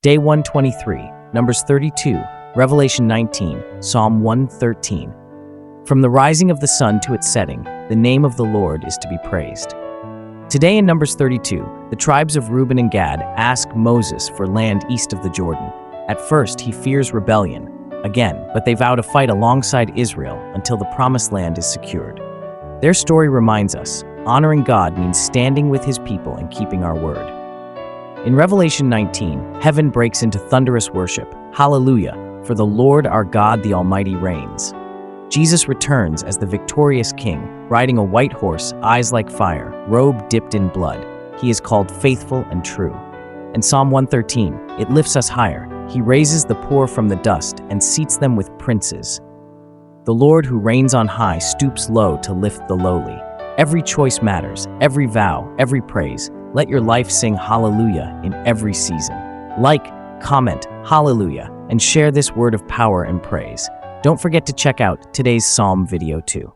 Day 123, Numbers 32, Revelation 19, Psalm 113. From the rising of the sun to its setting, the name of the Lord is to be praised. Today in Numbers 32, the tribes of Reuben and Gad ask Moses for land east of the Jordan. At first, he fears rebellion again, but they vow to fight alongside Israel until the promised land is secured. Their story reminds us, honoring God means standing with his people and keeping our word. In Revelation 19, heaven breaks into thunderous worship. Hallelujah, for the Lord our God the Almighty reigns. Jesus returns as the victorious king, riding a white horse, eyes like fire, robe dipped in blood. He is called faithful and true. And Psalm 113, it lifts us higher. He raises the poor from the dust and seats them with princes. The Lord who reigns on high stoops low to lift the lowly. Every choice matters, every vow, every praise. Let your life sing hallelujah in every season. Like, comment, hallelujah, and share this word of power and praise. Don't forget to check out today's Psalm video too.